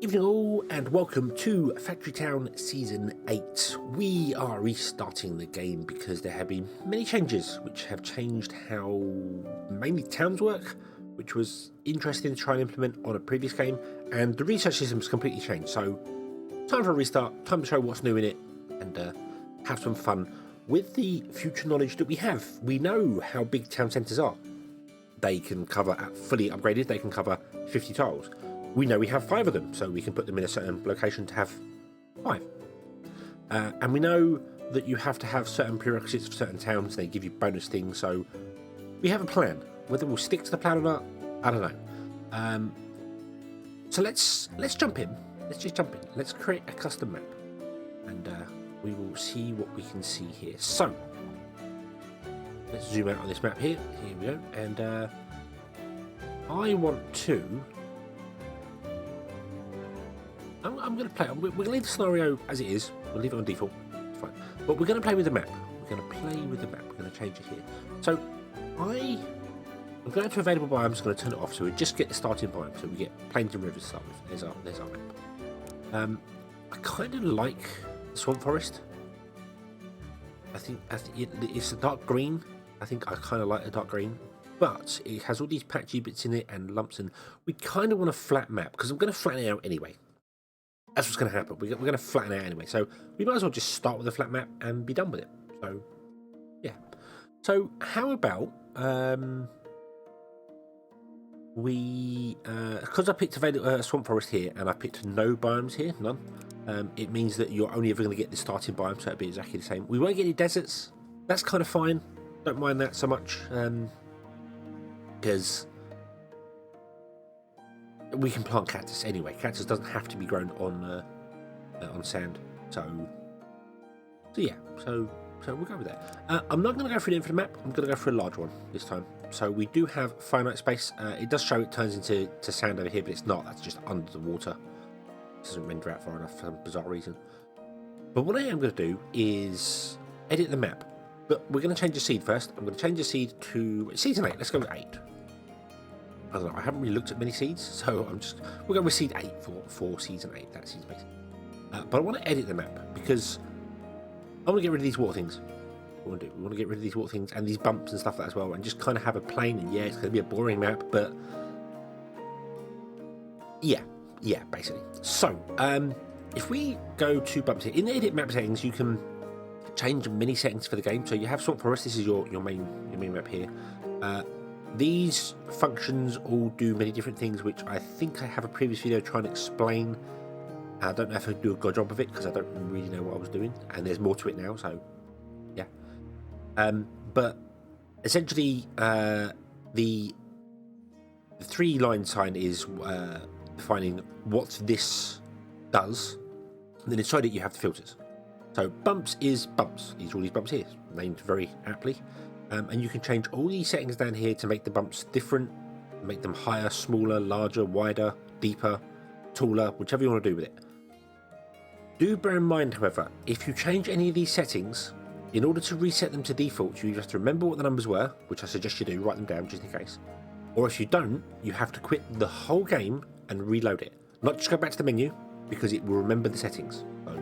Evening all, and welcome to Factory Town Season 8. We are restarting the game because there have been many changes which have changed how mainly towns work, which was interesting to try and implement on a previous game, and the research system's completely changed. So, time for a restart, time to show what's new in it, and have some fun with the future knowledge that we have. We know how big town centres are. They can cover, fully upgraded, they can cover 50 tiles. We know we have 5 of them, so we can put them in a certain location to have 5. And we know that you have to have certain prerequisites for certain towns. They give you bonus things, so we have a plan. Whether we'll stick to the plan or not, I don't know. So let's jump in. Let's just jump in. Let's create a custom map, and we will see what we can see here. So let's zoom out on this map here. Here we go. And I want to. I'm going to play. We're going to leave the scenario as it is. We'll leave it on default. It's fine. But we're going to play with the map. We're going to play with the map. We're going to change it here. So I'm going to available biome. I'm just going to turn it off so we just get the starting biome. So we get plains and rivers to start with. There's our map. I kind of like the swamp forest. I think it's a dark green. I think I kind of like the dark green. But it has all these patchy bits in it and lumps, and we kind of want a flat map because I'm going to flatten it out anyway. That's what's going to happen. We're going to flatten it out anyway. So we might as well just start with a flat map and be done with it. So, yeah. So how about because I picked swamp forest here and I picked no biomes here, none. It means that you're only ever going to get the starting biome, so it'll be exactly the same. We won't get any deserts. That's kind of fine. Don't mind that so much because we can plant cactus anyway. Cactus doesn't have to be grown on sand, so yeah. So we'll go with that. I'm not going to go for an infinite map. I'm going to go for a large one this time. So we do have finite space. It does show it turns into sand over here, but it's not. That's just under the water. It doesn't render out far enough for some bizarre reason. But what I am going to do is edit the map. But we're going to change the seed first. I'm going to change the seed to season 8. Let's go with 8. I don't know, I haven't really looked at many seeds, so we'll go with seed 8 for season 8. That seems basic. But I want to edit the map because I want to get rid of these water things. We want to get rid of these water things and these bumps and stuff like that as well, and just kind of have a plain. And yeah, it's going to be a boring map, but yeah, basically. So if we go to bumps here in the edit map settings, you can change many settings for the game. So you have swamp forest. This is your main map here. These functions all do many different things, which I think I have a previous video trying to explain. I don't know if I do a good job of it because I don't really know what I was doing, and there's more to it now, so yeah. But essentially, the 3-line sign is defining what this does, and then inside it you have the filters. So bumps is bumps. These are all these bumps here, named very aptly. And you can change all these settings down here to make the bumps different, make them higher, smaller, larger, wider, deeper, taller, whichever you want to do with it. Do bear in mind, however, if you change any of these settings, in order to reset them to default, you have to remember what the numbers were, which I suggest you do, write them down just in case. Or if you don't, you have to quit the whole game and reload it. Not just go back to the menu, because it will remember the settings. So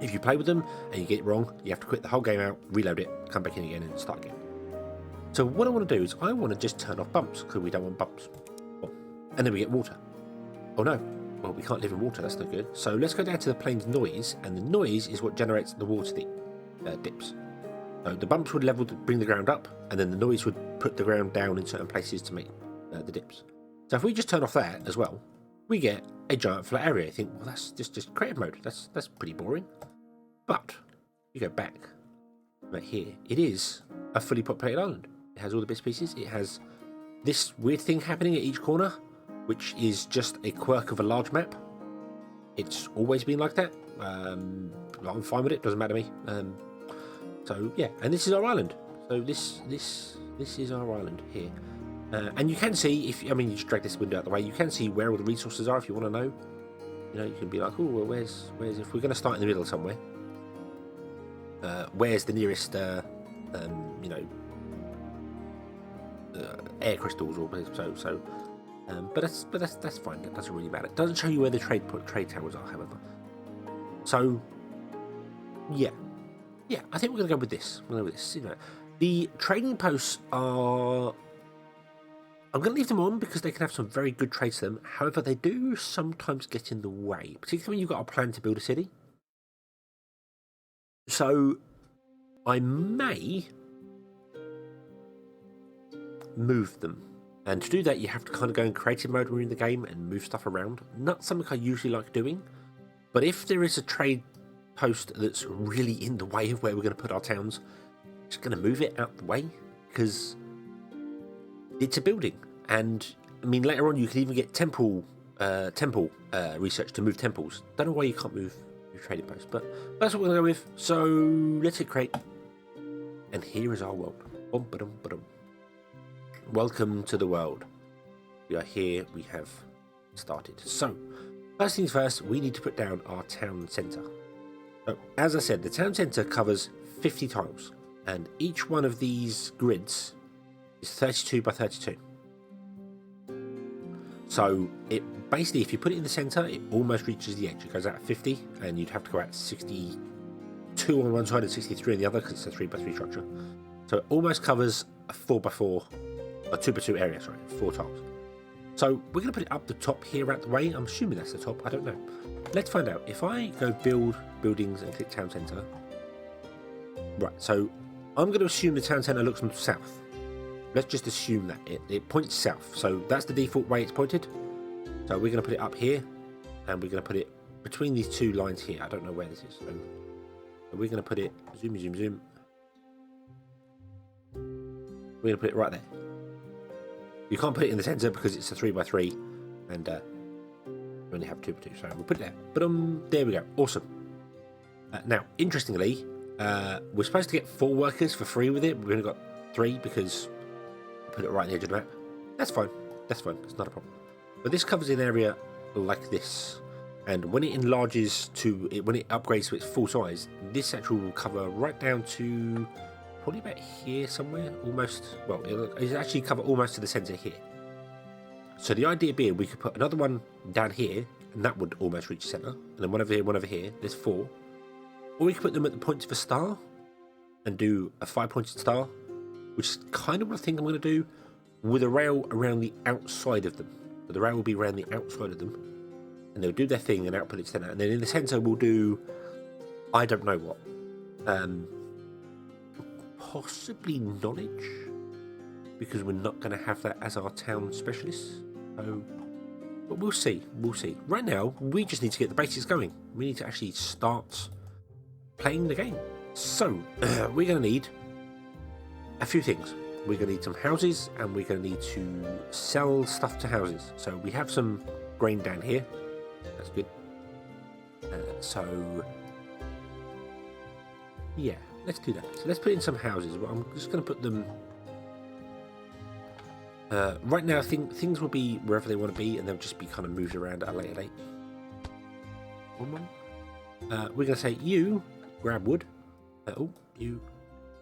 if you play with them and you get it wrong, you have to quit the whole game out, reload it, come back in again and start again. So what I want to do is I want to just turn off bumps because we don't want bumps. Oh, and then we get water. Oh no, well we can't live in water, that's no good. So let's go down to the plains noise, and the noise is what generates the water dips. So the bumps would bring the ground up, and then the noise would put the ground down in certain places to make the dips. So if we just turn off that as well, we get a giant flat area. I think, well, that's just creative mode. That's pretty boring. But you go back right here. It is a fully populated island. It has all the bits and pieces. It has this weird thing happening at each corner, which is just a quirk of a large map. It's always been like that. I'm fine with it. Doesn't matter to me. So yeah, and this is our island. So this is our island here. And you can see, you just drag this window out the way, you can see where all the resources are if you want to know. You know, you can be like, oh, well, where's if we're going to start in the middle somewhere, where's the nearest, air crystals or so. But that's fine. That doesn't really matter. It doesn't show you where the trade towers are, however. So yeah, I think we're gonna go with this. You know, the trading posts are. I'm going to leave them on because they can have some very good trades to them. However, they do sometimes get in the way, particularly when you've got a plan to build a city. So I may move them. And to do that, you have to kind of go in creative mode when you're in the game and move stuff around. Not something I usually like doing. But if there is a trade post that's really in the way of where we're going to put our towns, I'm just going to move it out the way because it's a building. And I mean, later on, you can even get temple research to move temples. Don't know why you can't move your trading posts, but that's what we're going to go with. So let's hit create. And here is our world. Welcome to the world. We are here. We have started. So first things first, we need to put down our town centre. So as I said, the town centre covers 50 tiles, and each one of these grids is 32 by 32. So it basically, if you put it in the center, it almost reaches the edge. It goes out at 50, and you'd have to go out 62 on one side and 63 on the other because it's a 3 by 3 structure. So it almost covers a 4 by 4, a 2 by 2 area. Sorry, 4 tiles. So we're going to put it up the top here out the way. I'm assuming that's the top. I don't know. Let's find out. If I go build buildings and click town center, right? So I'm going to assume the town center looks south. Let's just assume that it points south. So that's the default way it's pointed. So we're going to put it up here, and we're going to put it between these two lines here. I don't know where this is. So we're going to put it, zoom. We're going to put it right there. You can't put it in the center because it's a 3 by 3, and we only have 2 by 2. So we'll put it there. But there we go. Awesome. Now, interestingly, we're supposed to get 4 workers for free with it. We've only got 3 because put it right on the edge of the map. That's fine. It's not a problem. But this covers an area like this, and when it enlarges when it upgrades to its full size, this actually will cover right down to probably about here somewhere, almost. Well, it'll actually cover almost to the center here. So the idea being, we could put another one down here, and that would almost reach the center, and then one over here. There's 4, or we could put them at the points of a star and do a 5-pointed star, which is kind of what I think I'm going to do, with a rail around the outside of them. So the rail will be around the outside of them, and they'll do their thing and output its center. And then in the center, we'll do, I don't know what, possibly knowledge, because we're not going to have that as our town specialist. So, but we'll see. Right now, we just need to get the basics going. We need to actually start playing the game. So we're going to need a few things. We're going to need some houses, and we're going to need to sell stuff to houses. So we have some grain down here. That's good. So yeah, let's do that. So let's put in some houses. Well, I'm just going to put them right now. I think things will be wherever they want to be, and they'll just be kind of moved around at a later date. We're going to say you grab wood. You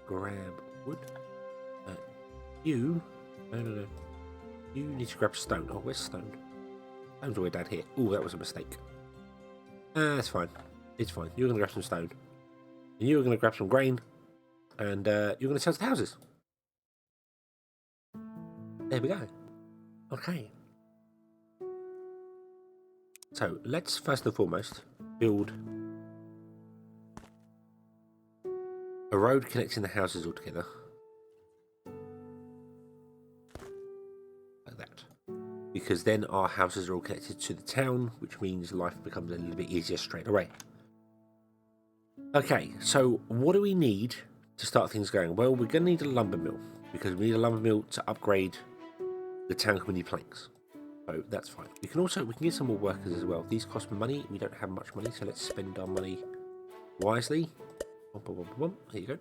grab wood. No. You need to grab stone. Oh, where's stone? Stone's all the way down here. Oh, that was a mistake. That's fine. It's fine. You're going to grab some stone. And you're going to grab some grain. And you're going to sell to the houses. There we go. Okay. So, let's first and foremost build a road connecting the houses all together. Because then our houses are all connected to the town, which means life becomes a little bit easier straight away. Okay, so what do we need to start things going? Well, we're going to need a lumber mill, because we need a lumber mill to upgrade the town community planks. So that's fine. We can get some more workers as well. These cost money. We don't have much money, so let's spend our money wisely. Here you go.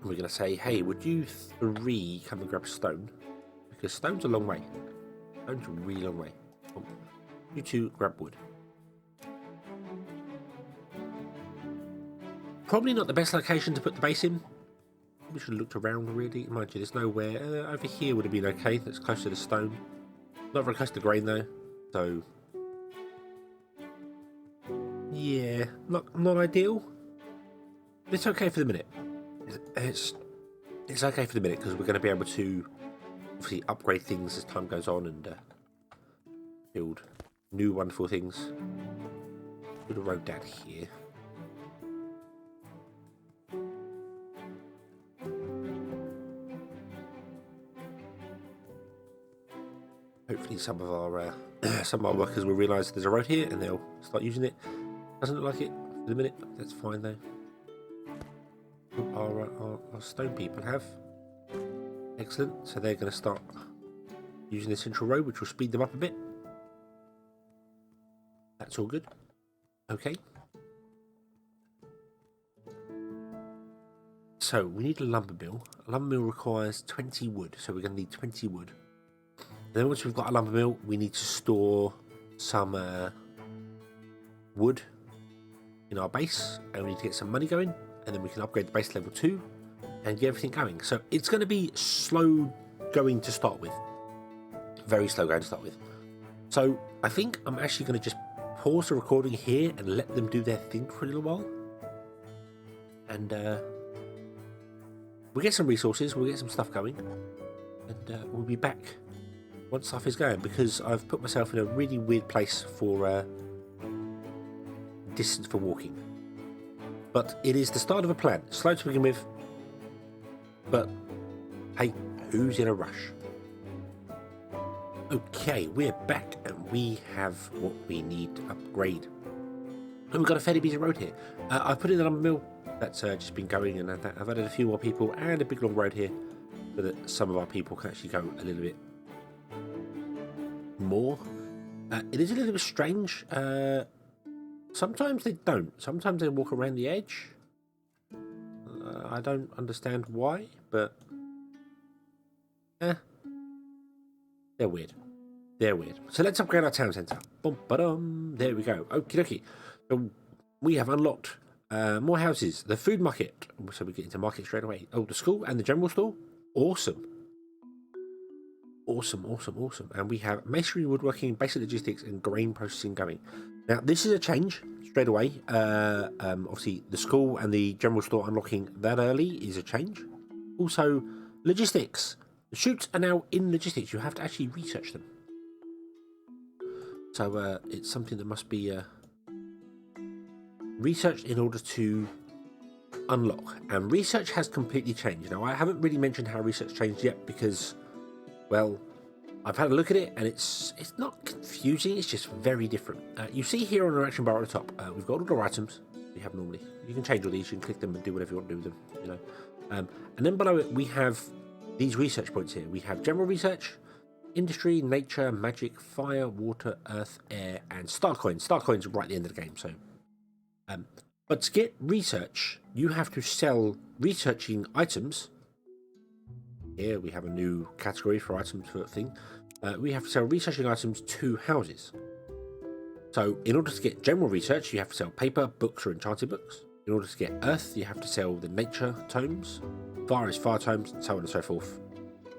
We're going to say, hey, would you 3 come and grab stone? Because stone's a long way. Stone's a really long way. You 2 grab wood. Probably not the best location to put the base in. Maybe should have looked around really. Mind you, there's nowhere. Over here would have been okay. That's close to the stone. Not very close to grain though. So yeah, not ideal. But it's okay for the minute. It's okay for the minute because we're going to be able to obviously upgrade things as time goes on and build new wonderful things. Put a road down here. Hopefully some of our workers will realise there's a road here and they'll start using it. Doesn't look like it for the minute. That's fine though. Our stone people have. Excellent. So they're going to start using the central road, which will speed them up a bit. That's all good. Okay. So we need a lumber mill. A lumber mill requires 20 wood, so we're going to need 20 wood. Then once we've got a lumber mill, we need to store some wood in our base, and we need to get some money going, and then we can upgrade the base level 2 and get everything going. So it's going to be slow going to start with. Very slow going to start with. So I think I'm actually going to just pause the recording here and let them do their thing for a little while. And we'll get some resources, we'll get some stuff going, and we'll be back once stuff is going, because I've put myself in a really weird place for distance for walking. But it is the start of a plan. Slow to begin with, but hey, who's in a rush? Okay, we're back and we have what we need to upgrade. And we've got a fairly busy road here. I've put in the lumber mill. That's just been going, and I've added a few more people and a big long road here so that some of our people can actually go a little bit more. It is a little bit strange. Sometimes they don't. Sometimes they walk around the edge. I don't understand why, but they're weird. They're weird. So let's upgrade our town centre. Boom-ba-dum. There we go. Okie dokie. So we have unlocked more houses. The food market. So we get into market straight away. Oh, the school and the general store. Awesome. Awesome, awesome, awesome. And we have masonry, woodworking, basic logistics, and grain processing going. Now, this is a change straight away. Obviously, the school and the general store unlocking that early is a change. Also, logistics. The chutes are now in logistics. You have to actually research them. So it's something that must be researched in order to unlock. And research has completely changed. Now, I haven't really mentioned how research changed yet because, well, I've had a look at it and it's not confusing. It's just very different. You see here on our action bar at the top, we've got all our items we have normally. You can change all these. You can click them and do whatever you want to do with them. You know, and then below it we have these research points here. We have general research, industry, nature, magic, fire, water, earth, air, and star coins. Star coins are right at the end of the game. So, but to get research, you have to sell researching items. Here we have a new category for items for thing. We have to sell researching items to houses. So in order to get general research, you have to sell paper, books, or enchanted books. In order to get earth, you have to sell the nature tomes. Fire is fire tomes, and so on and so forth,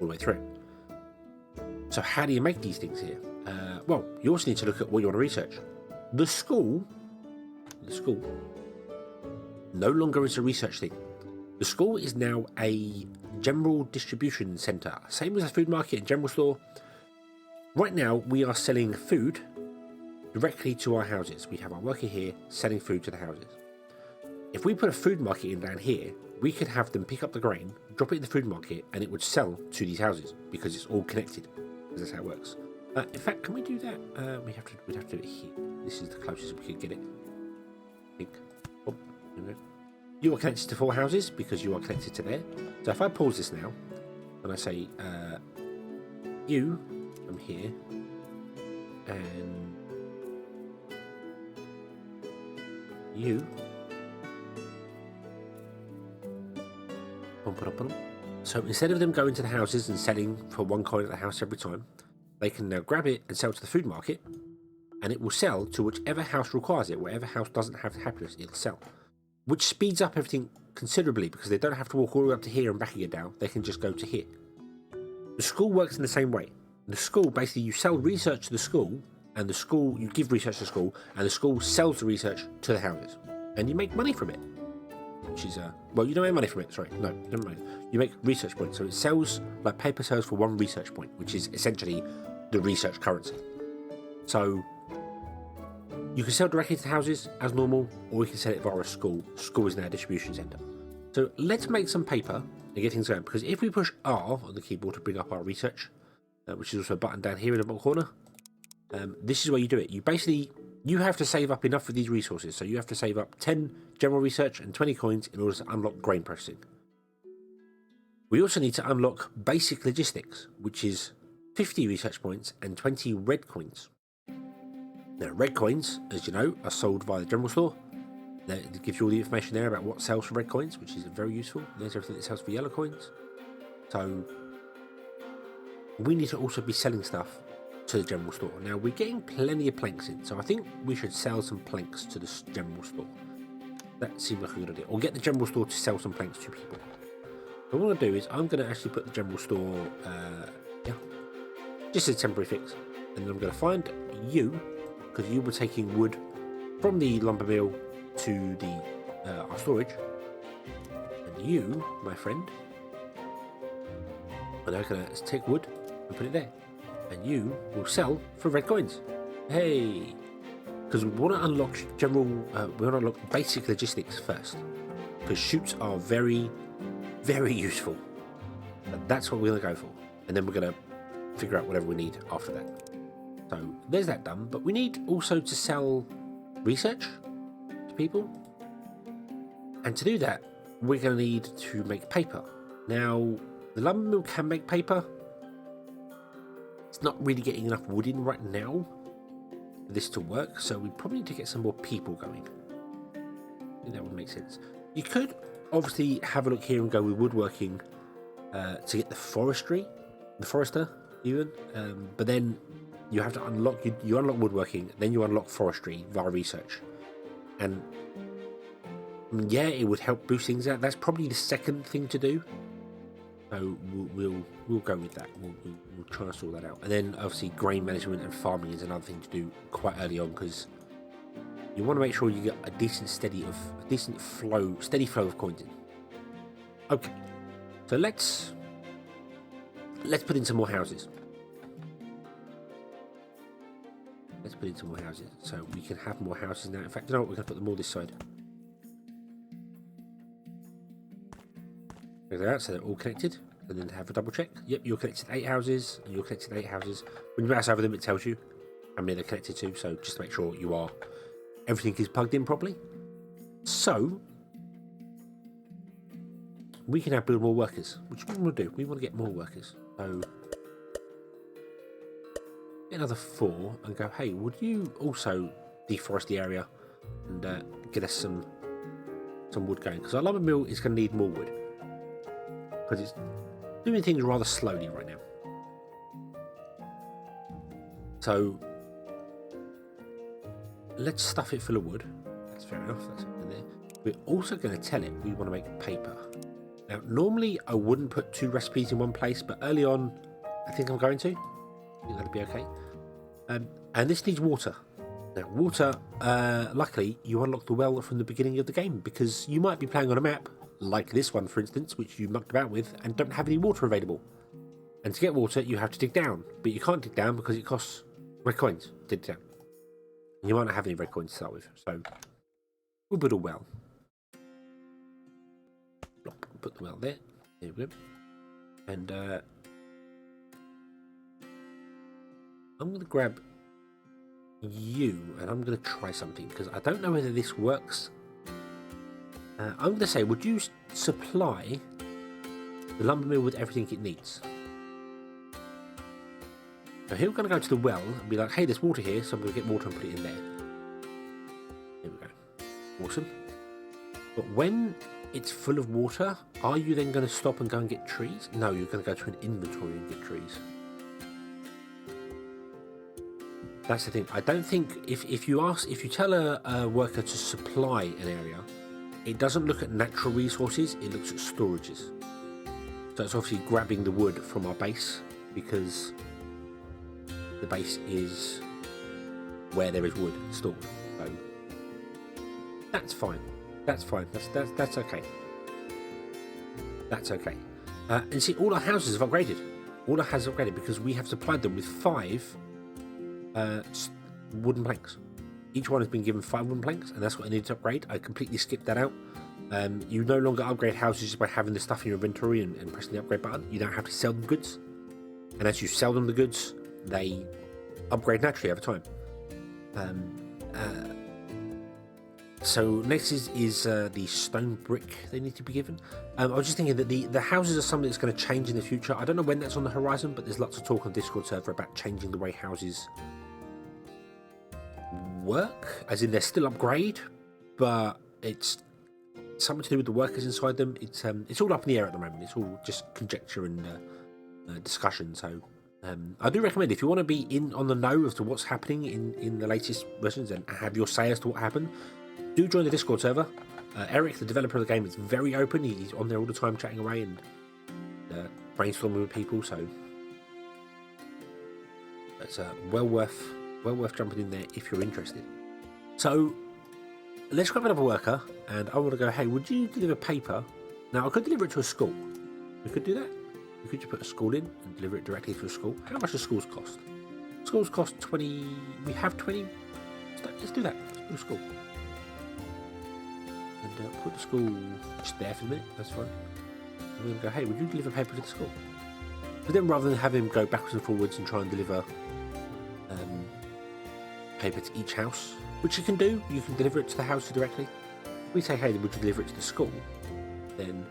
all the way through. So how do you make these things here? Well, you also need to look at what you want to research. The school no longer is a research thing. The school is now a general distribution centre, same as a food market and general store. Right now, we are selling food directly to our houses. We have our worker here selling food to the houses. If we put a food market in down here, we could have them pick up the grain, drop it in the food market, and it would sell to these houses because it's all connected. Because that's how it works. In fact, can we do that? We'd have to do it here. This is the closest we could get it. I think. Oh, you are connected to 4 houses because you are connected to there. So if I pause this now, and I say, you from here, and you. So instead of them going to the houses and selling for 1 coin at the house every time, they can now grab it and sell to the food market, and it will sell to whichever house requires it. Whatever house doesn't have happiness, it'll sell, which speeds up everything considerably because they don't have to walk all the way up to here and back again now. They can just go to here. The school works in the same way. The school, basically, you sell research to the school, and the school, you give research to the school, and the school sells the research to the houses. And you make money from it. Which is, well, you don't make money from it, sorry. No, never mind. You make research points. So it sells, like paper sells for 1 research point, which is essentially the research currency. So you can sell directly to the houses as normal, or you can sell it via a school. School is now a distribution centre. So let's make some paper and get things going, because if we push R on the keyboard to bring up our research, which is also a button down here in the bottom corner, this is where you do it. You have to save up enough of these resources. So you have to save up 10 general research and 20 coins in order to unlock grain processing. We also need to unlock basic logistics, which is 50 research points and 20 red coins. Now, red coins, as you know, are sold via the general store. It gives you all the information there about what sells for red coins, which is very useful. There's everything that sells for yellow coins. So we need to also be selling stuff to the general store. Now, we're getting plenty of planks in, so I think we should sell some planks to the general store. That seems like a good idea. Or get the general store to sell some planks to people. So what I'm going to do is I'm going to actually put the general store, just as a temporary fix. And then I'm going to find you, because you were taking wood from the lumber mill to the our storage. And you, my friend, are now going to take wood and put it there. And you will sell for red coins. Hey! Because we want to unlock we want to unlock basic logistics first. Because chutes are very, very useful. But that's what we're going to go for. And then we're going to figure out whatever we need after that. So there's that done. But we need also to sell research to people. And to do that, we're going to need to make paper. Now, the lumber mill can make paper. It's not really getting enough wood in right now for this to work, so we probably need to get some more people going. I think that would make sense. You could obviously have a look here and go with woodworking to get the forester even, but then you have to unlock, you unlock woodworking, then you unlock forestry via research. And yeah, it would help boost things out. That's probably the second thing to do. So we'll go with that. We'll try and sort that out. And then obviously grain management and farming is another thing to do quite early on, because you want to make sure you get a steady flow of coins in. Okay, so let's put in some more houses. Let's put in some more houses so we can have more houses now. In fact, you know what? We're going to put them all this side. So they're all connected, and then have a double check. Yep, you're connected to 8 houses, and you're connected to 8 houses. When you mouse over them, it tells you how many they're connected to, so just to make sure everything is plugged in properly. So we can now build more workers, which we want to do. We want to get more workers. So get another 4 and go, hey, would you also deforest the area and get us some wood going? Because our lumber mill is going to need more wood. Because it's doing things rather slowly right now. So let's stuff it full of wood. That's fair enough. That's in there. We're also going to tell it we want to make paper. Now, normally I wouldn't put 2 recipes in one place, but early on, I think I'm going to. I think that'll be okay. And this needs water. Now, water, luckily, you unlock the well from the beginning of the game, because you might be playing on a map like this one, for instance, which you mucked about with, and don't have any water available. And to get water, you have to dig down. But you can't dig down because it costs red coins to dig down. You might not have any red coins to start with. So we'll build a well. Put the well there. There we go. And I'm going to grab you, and I'm going to try something, because I don't know whether this works. I'm going to say, would you supply the lumber mill with everything it needs? So here we're going to go to the well and be like, hey, there's water here, so I'm going to get water and put it in there. There we go. Awesome. But when it's full of water, are you then going to stop and go and get trees? No, you're going to go to an inventory and get trees. That's the thing. I don't think if you tell a worker to supply an area, it doesn't look at natural resources, it looks at storages. So it's obviously grabbing the wood from our base, because the base is where there is wood stored. So that's fine. That's fine. That's okay. That's okay. And see, all our houses have upgraded. All our houses have upgraded because we have supplied them with 5 wooden planks. Each one has been given 5 wooden planks, and that's what I needed to upgrade. I completely skipped that out. You no longer upgrade houses just by having the stuff in your inventory and pressing the upgrade button. You don't have to sell them goods. And as you sell them the goods, they upgrade naturally over time. So next is the stone brick they need to be given. I was just thinking that the houses are something that's going to change in the future. I don't know when that's on the horizon, but there's lots of talk on Discord server about changing the way houses work, as in they're still upgrade, but it's something to do with the workers inside them. It's all up in the air at the moment. It's all just conjecture and discussion. So I do recommend, if you want to be on the know as to what's happening in the latest versions and have your say as to what happened, do join the Discord server. Eric, the developer of the game, is very open. He's on there all the time chatting away and brainstorming with people. So it's well worth jumping in there if you're interested. So let's grab another worker, and I want to go, hey, would you deliver paper? Now, I could deliver it to a school. We could do that. We could just put a school in and deliver it directly to a school. How much do schools cost? Schools cost 20. We have 20. Let's do that. Let's do a school. And put the school just there for a minute. That's fine. And we're going to go, hey, would you deliver paper to the school? But then rather than have him go backwards and forwards and try and deliver paper to each house, which you can do, you can deliver it to the house directly. We say, hey, would you deliver it to the school? Then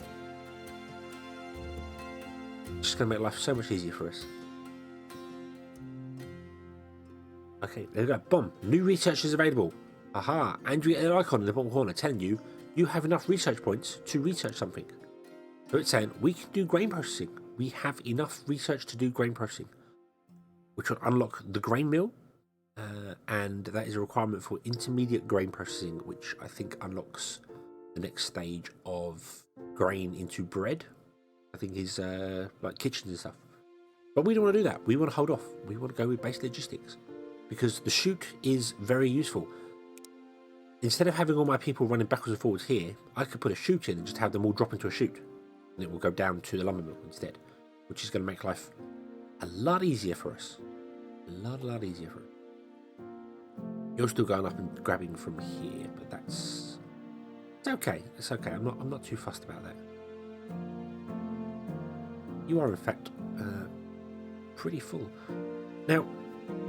it's just going to make life so much easier for us. Okay, there we go. Boom. New research is available. Aha. And you get an icon in the bottom corner telling you have enough research points to research something. So it's saying we can do grain processing. We have enough research to do grain processing, which will unlock the grain mill. And that is a requirement for intermediate grain processing, which I think unlocks the next stage of grain into bread. I think is like kitchens and stuff. But we don't want to do that. We want to hold off. We want to go with base logistics, because the chute is very useful. Instead of having all my people running backwards and forwards here, I could put a chute in and just have them all drop into a chute, and it will go down to the lumber mill instead, which is going to make life a lot easier for us. A lot easier for us. You're still going up and grabbing from here, but it's okay. It's okay. I'm not too fussed about that. You are in fact pretty full. Now,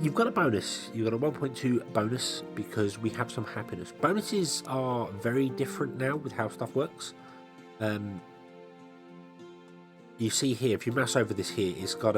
you've got a bonus. You've got a 1.2 bonus because we have some happiness. Bonuses are very different now with how stuff works. You see here, if you mouse over this here, it's got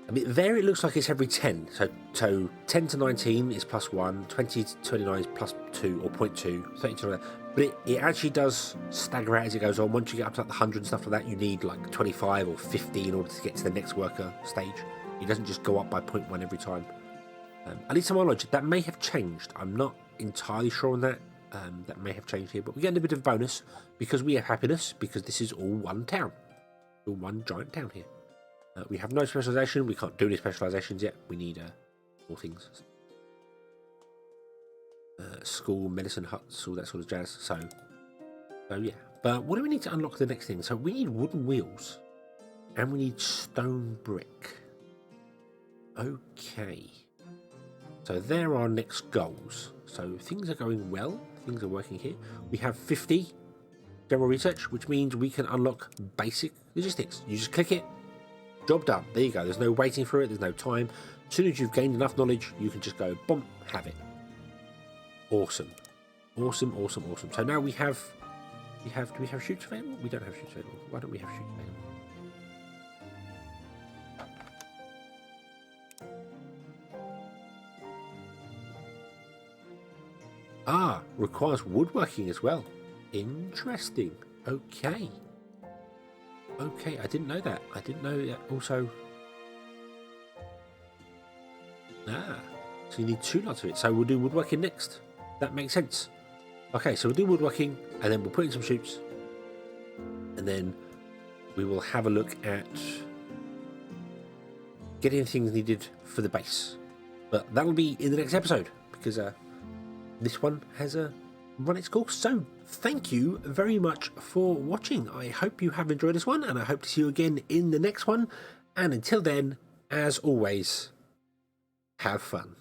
I mean, there it looks like it's every 10. So 10 to 19 is +1, 20 to 29 is +2 or 0.2, 30 to 29. But it actually does stagger out as it goes on. Once you get up to like the 100 and stuff like that, you need like 25 or 50 in order to get to the next worker stage. It doesn't just go up by 0.1 every time. At least to my knowledge, that may have changed. I'm not entirely sure on that. That may have changed here, but we get a bit of bonus because we have happiness, because this is all one town. All one giant town here. We have no specialization. We can't do any specializations yet. We need more things. School, medicine huts, all that sort of jazz. So yeah. But what do we need to unlock the next thing? So we need wooden wheels, and we need stone brick. Okay. So there are our next goals. So things are going well. Things are working here. We have 50 general research, which means we can unlock basic logistics. You just click it. Job done. There you go. There's no waiting for it. There's no time. As soon as you've gained enough knowledge, you can just go, boom, have it. Awesome. Awesome. So now do we have chutes available? We don't have chutes available. Why don't we have chutes available? Ah, requires woodworking as well. Interesting. Okay, I didn't know that. I didn't know that also. Ah, so you need 2 lots of it. So we'll do woodworking next. That makes sense. Okay, so we'll do woodworking, and then we'll put in some chutes, and then we will have a look at getting things needed for the base. But that will be in the next episode, because this one has run its course. So thank you very much for watching. I hope you have enjoyed this one, and I hope to see you again in the next one. And until then, as always, have fun.